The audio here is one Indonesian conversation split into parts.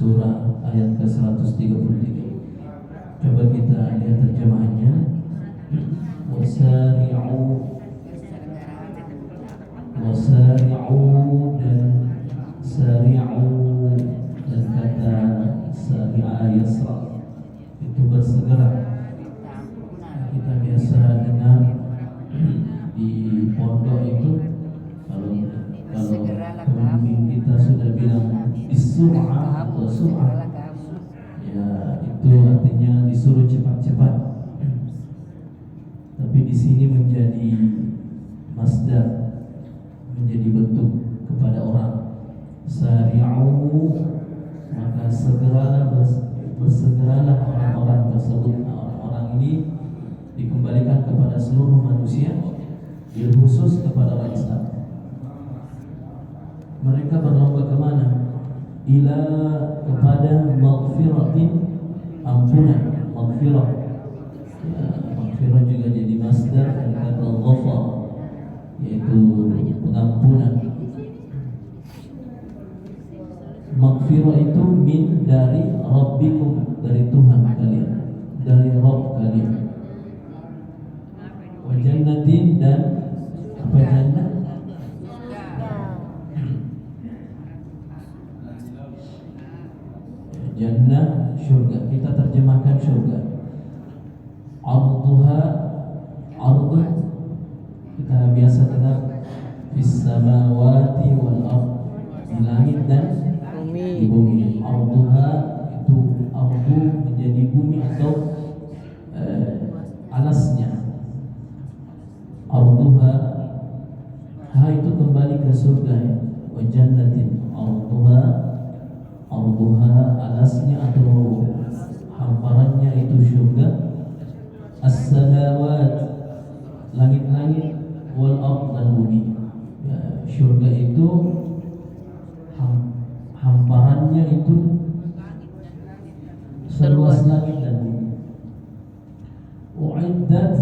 surah ayat ke-133. Coba kita lihat terjemahannya. Wasari'u dan sari'u, dan kata sari'a yasra itu bersegera. Kita biasa dengar di pondok itu kalau pemimpin kita sudah bilang isur'ah atau sur'ah, ya itu artinya disuruh cepat-cepat. Tapi di sini menjadi masdar, menjadi bentuk kepada orang. Sari'u, maka bersegeralah orang-orang tersebut. Orang-orang ini dikembalikan kepada seluruh manusia, bil khusus kepada orang Islam. Mereka berlomba kemana? Ila, kepada maghfiratin, ampunan, maghfirah. Ya, maghfirah juga jadi masdar dari kata ghafar, yaitu pengampunan. Maghfirah itu min, dari rabbikum, dari Tuhan kalian, dari Rabb kalian. Wa jannatin, dan apa jannah? Jannah, syurga. Kita terjemahkan syurga. Arduha, ardu, kita biasa dengar fis samawati wal ardh, di langit dan di bumi. Arduha itu, ardu menjadi bumi atau alasnya. Arduha, ha itu kembali ke surga ya. Wa jannatin, arduha alasnya atau hamparannya itu surga. As-samawat, langit-langit, wal ardh, dan bumi. Ya, surga itu hamparannya itu seluas langit dan bumi. Uiddat,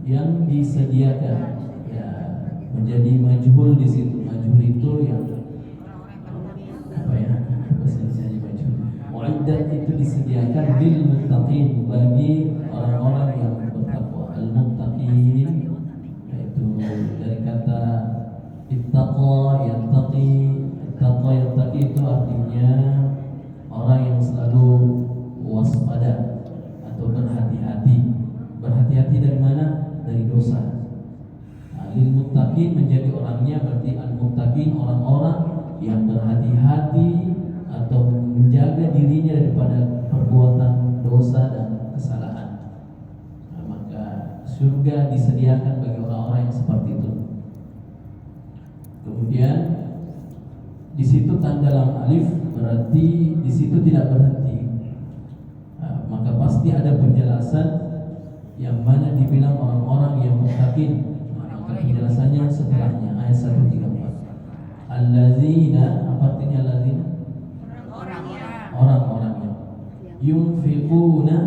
yang disediakan, ya, menjadi majhul di situ. Majhul itu yang apa ya? Bahasa Indonesia majhul. Uiddat itu disediakan lil muttaqin, bagi orang-orang yang bertakwa. Al-muttaqin yaitu dari kata ittaqa, yattaqi. Ittaqa, yattaqi itu artinya orang yang selalu waspada atau berhati-hati. Berhati-hati dari mana? Dari dosa. Lil muttaqin menjadi orangnya, berarti al-muttaqin orang-orang yang berhati-hati atau menjaga dirinya daripada perbuatan dosa dan kesalahan. Maka surga disediakan bagi orang-orang yang seperti itu. Kemudian di situ tanda lam alif, berarti di situ tidak berhenti. Maka pasti ada penjelasan yang mana dibilang orang-orang yang muttaqin. Maka penjelasannya setelahnya ayat 134. Allazina, apa artinya allazina? Orang-orangnya. Yunfiquna,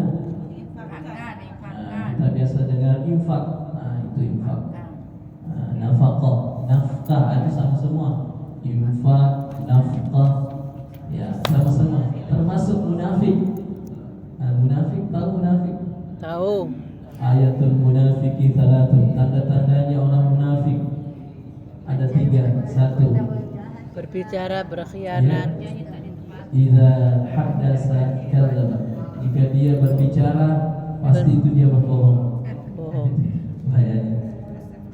kita biasa dengar infak. Itu infak. Nafaqah, nafkah, itu sama semua. Infak, nafkah, ya sama-sama. Termasuk munafik. Munafik, tahu munafik? Tahu. Ayatul munafiki salatun, tanda-tandanya orang munafik ada 3. 1, Berbicara berkhianat. idza haddasa kadzdzaba, jika dia berbicara pasti itu dia berbohong. Bohong. Bayangin.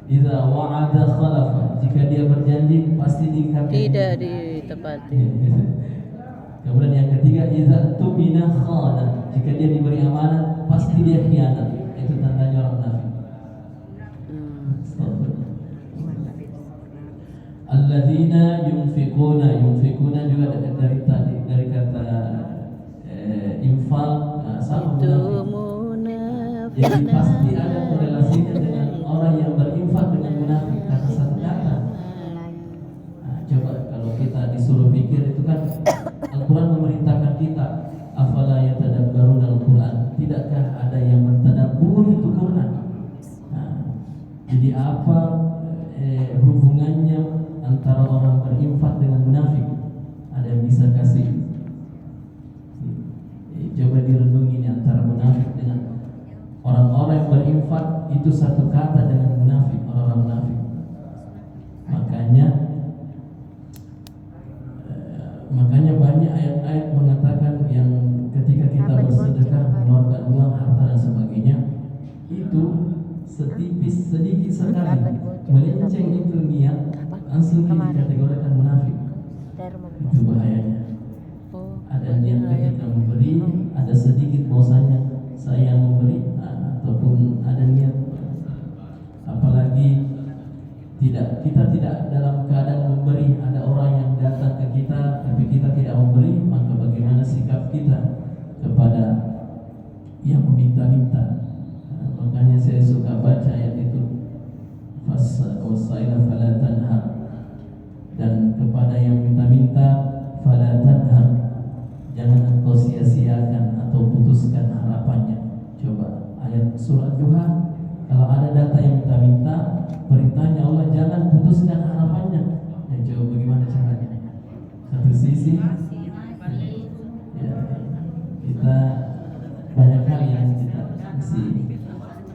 Idza wa'ada khalafa, jika dia berjanji pasti diingkari. Tidak ditepati. Kemudian yang ketiga, idza tumina khana, jika dia diberi amanat pasti dia khianat. Itu tandanya orang munafik. Alladzina yunfikuna juga dari tadi, dari kata infak, sama munafik. Jadi pasti ada korelasinya dengan orang yang berinfak dengan munafik, kata satu kata. Coba kalau kita disuruh pikir, itu kan Al-Quran memerintahkan kita, afala yatadabbaruna al-Quran, tidakkah ada yang mentadabburi itu Quran? Jadi apa hubungannya antara orang berinfak dengan munafik? Ada yang bisa kasih itu satu kata dengan munafik, orang-orang munafik. Makanya banyak ayat-ayat mengatakan yang ketika kita bersedekah mengeluarkan uang, harta dan sebagainya, itu sedikit sekali melenceng itu niat, langsung dikategorikan munafik. Itu bahayanya. Ada niat ketika memberi, ada sedikit bahwasanya saya yang memberi, ataupun ada niat, apalagi kita tidak dalam keadaan memberi, ada orang yang datang ke kita tapi kita tidak memberi, maka bagaimana sikap kita kepada yang meminta-minta? Makanya saya suka baca ayat itu, wasaila fala tanhar, dan kepada yang minta-minta fala tanhar, jangan engkau sia-siakan atau putuskan harapannya. Coba ayat surat Duha, kalau ada data yang minta-minta, perintahnya Allah jangan putuskan harapannya. Ya, coba bagaimana caranya? Satu sisi ya, kita banyak hal yang kita mesti.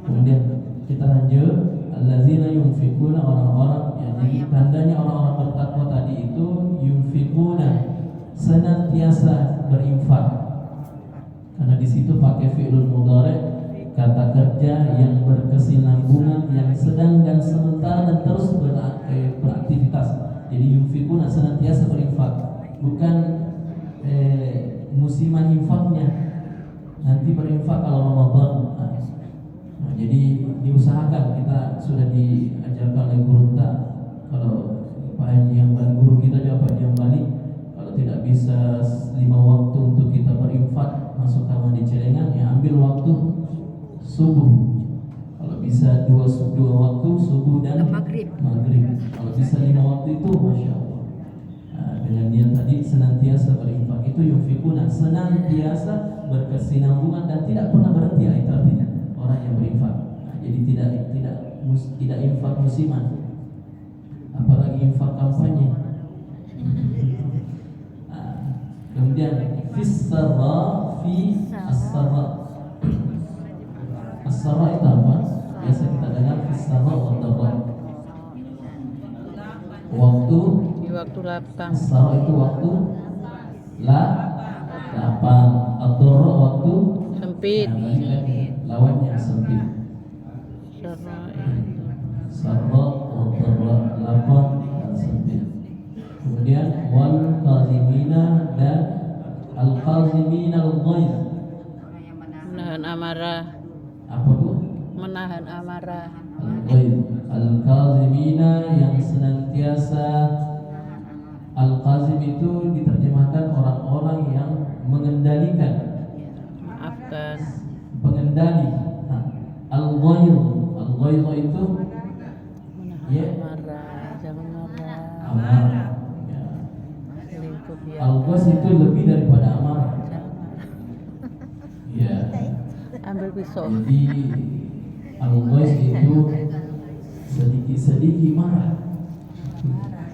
Kemudian kita lanjut, allazina yunfikuna, orang-orang ya, jadi tandanya orang-orang bertakwa tadi itu yunfikuna, senantiasa berinfak. Karena di situ pakai fi'lul mudhari', kata kerja yang berkesinambungan, yang sedang dan sementara dan terus beraktivitas. Jadi yunfikuna, senantiasa berinfak, bukan musiman infaknya, nanti berinfak kalau Ramadan. Nah, jadi diusahakan, kita sudah diajarkan oleh guru kita, kalau Pak Haji yang guru kita juga Pak Haji yang Bali, kalau tidak bisa 5 waktu untuk kita berinfak, masuk kamar di celengan, ya ambil waktu subuh. Kalau bisa dua waktu, subuh dan maghrib. Kalau bisa 5 waktu itu, masya Allah. Nah, dengan dia tadi senantiasa berinfak, itu yunfikuna, senantiasa berkesinambungan dan tidak pernah berhenti. Itu artinya orang yang berinfak. Nah, jadi tidak infak musiman, apalagi infak kampanye. Nah, kemudian fis-sarra, fi as-sarra. As-sarra itu apa? Biasa kita dengar fis-sarra wa dharra. Waktu Di waktu lapang. as-sarra itu waktu lapang, ad-dharra waktu Sempit. Lawannya sempit. Sarra wa dharra, lapang dan sempit. Kemudian wal qazimina, dan al-qazimina al-ghaiz, Menahan amarah. apa tuh? Menahan amarah. Al-ghaiz, al-qazimina, yang senantiasa. Al-qazim itu diterjemahkan orang-orang yang mengendalikan, Maafkan. pengendali. Al-ghaiz itu Menahan ya, amarah. Jangan marah. amarah ya. Lingkup ya. Al-ghaiz itu lebih daripada amarah ya. Ambil pisau. Jadi al-ghaiz itu sedikit-sedikit marah.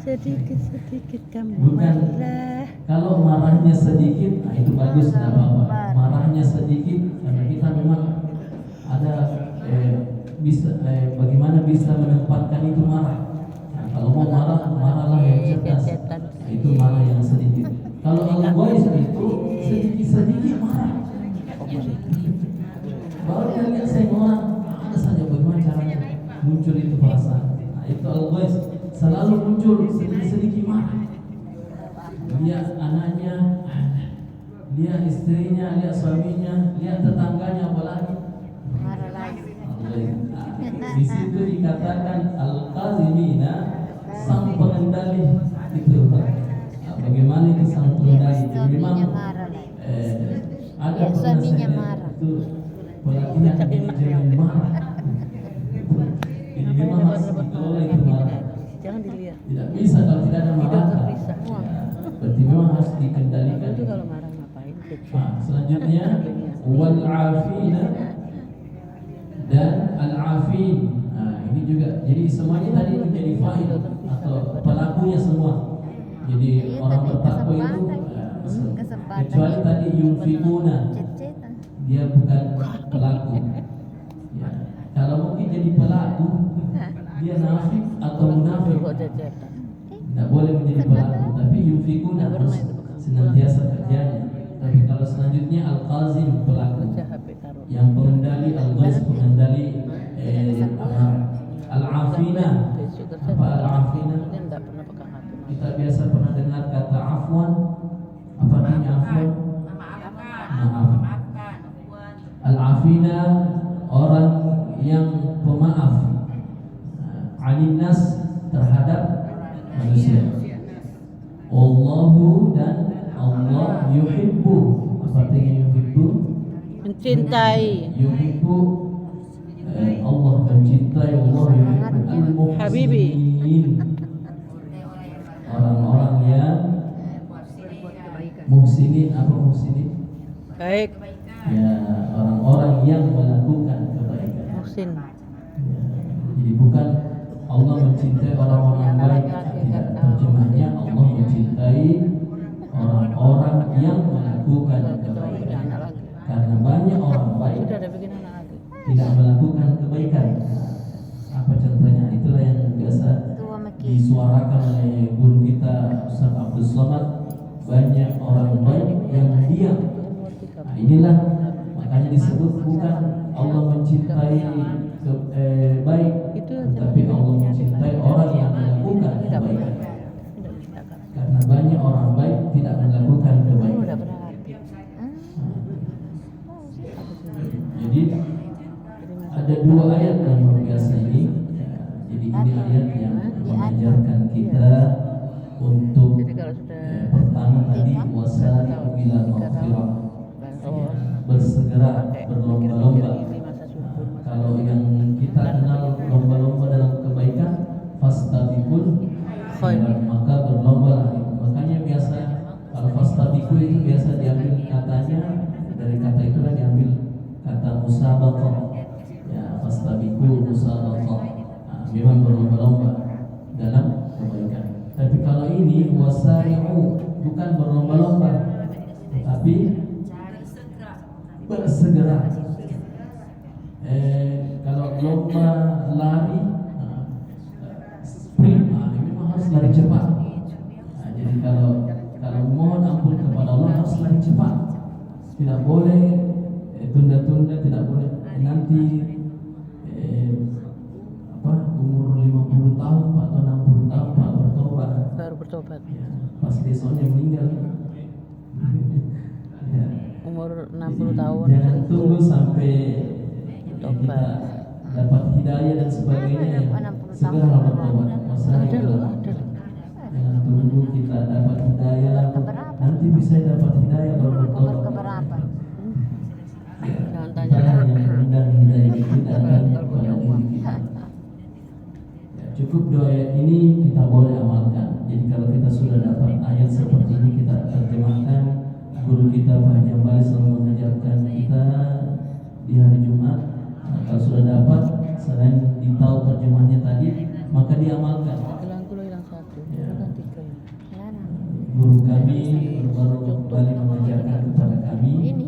Sedikit-sedikit kamu Bukan. marah. Kalau marahnya sedikit, nah itu bagus, tidak apa-apa. Marahnya sedikit karena kita memang ada bagaimana bisa menempatkan itu marah. Nah, kalau mau marah, marahlah yang cerdas. Nah, itu marah yang sedikit. Kalau al-ghaiz itu sedikit-sedikit marah. Baru kita lihat saya orang, ada saja bagaimana caranya muncul itu perasaan. Nah, itu al-ghaiz, selalu muncul sedikit-sedikit marah. Lihat anaknya, lihat istrinya, lihat suaminya, lihat tetangganya, apalagi Marah lagi. di situ dikatakan al-qazimina, sang pengendali itu. Nah, bagaimana itu sang pengendali? Jadi memang Suaminya marah lagi. ada Ya, pernah suaminya saya marah. itu pelatihan manajemen marah. Jadi memang harus dikelola itu marah. Jangan dilihat. Tidak bisa kalau tidak ada marah. Tidak terpisah. Ya, berarti memang harus dikendalikan. Itu kalau marah ngapain? Kecil. Nah, selanjutnya wal afina dan al afin. Nah, ini juga jadi semuanya tadi menjadi fa'il atau pelakunya semua. Jadi Iya, orang tadi bertakwa itu kesempatan. Kesempatan. kecuali tadi yunfikuna, Cet-cetan. dia bukan pelaku. Ya. Kalau mungkin jadi dia nafik atau munafik, Kok cetak. tidak boleh menjadi pelaku. Tapi yunfikuna harus senantiasa kerjanya. Tapi kalau selanjutnya al-qazim, pelaku, Baca HP taruh. yang pengendali, al-ghaz pengendali, al-afina. Besok kerja. Apa al-afina? Dia enggak pernah pegang HP. Kita biasa pernah dengar kata afwan. Apa artinya afwan? Maaf. Al-afina, orang yang pemaaf, alinas, terhadap manusia. Allahu, dan Allah yuhibbu. Apa artinya yuhibbu? Mencintai. Yuhibbu, Allah mencintai, Allah yuhibbu Habibi. al-muhsinin, orang-orang yang muhsinin. Apa muhsinin? Baik. Ya, orang-orang yang melakukan kebaikan. Muhsin. Ya, jadi bukan Allah mencintai orang-orang baik, tidak. Terjemahnya Allah mencintai orang-orang yang melakukan kebaikan. Karena banyak orang baik Sudah ada bikin anak lagi. tidak melakukan kebaikan. Apa contohnya? Itulah yang biasa Tua Meki. disuarakan oleh guru kita Ustaz Abdul Somad. Banyak orang baik yang diam. Nah, inilah makanya disebut bukan Allah mencintai baik, tetapi Allah mencintai orang yang melakukan kebaikan. Karena banyak orang baik tidak melakukan Udah kebaikan. pernah hati. Jadi ada dua ayat yang luar biasa ini. Ya, jadi ini ayat yang mengajarkan kita untuk Jadi kalau sudah pertama tadi wasari'u ila maghfirah, bersegera, berlomba-lomba. ini masa subur. Kalau yang kita kenal lomba-lomba dalam kebaikan, fastabiqul khairat, maka berlomba. Makanya biasa kalau fastabiqul itu biasa diambil katanya, dari kata itulah diambil kata musabaqah. Ya, fastabiqul musabaqah. Nah, memang berlomba-lomba dalam kebaikan. Tapi kalau ini wasari'u, bukan berlomba-lomba, tapi bersegera. Kalau lomba lari, sprint, ini memang harus lari cepat. Jadi kalau mohon ampun kepada Allah harus lari cepat. Tidak boleh tunda-tunda, tidak boleh nanti umur 50 tahun Pak, atau 60 tahun Pak bertobat. Baru bertobat. Ya, pas besoknya meninggal. Ya. Umur 60 tahun. Jangan tunggu sampai kita Tobat. dapat hidayah dan sebagainya. Ya. Segera bertobat. Ada loh, ada. Jangan tunggu kita dapat hidayah, nanti bisa dapat hidayah baru bertobat. Keberapa? Ya, Jangan kita tanya. yang mengundang hidayah itu datang kepada diri kita. Ya, cukup doa ini kita boleh amalkan. Jadi kalau kita sudah dapat ayat seperti ini, kita terjemahkan. Guru kita Pak Haji Ambali selalu mengajarkan kita di hari Jumat. Nah, kalau sudah dapat, selain ditahu terjemahnya tadi, maka diamalkan. Gelangku lo hilang satu. Ya. Kan 3 ya. Guru kami baru kembali mengajarkan kepada kami Ini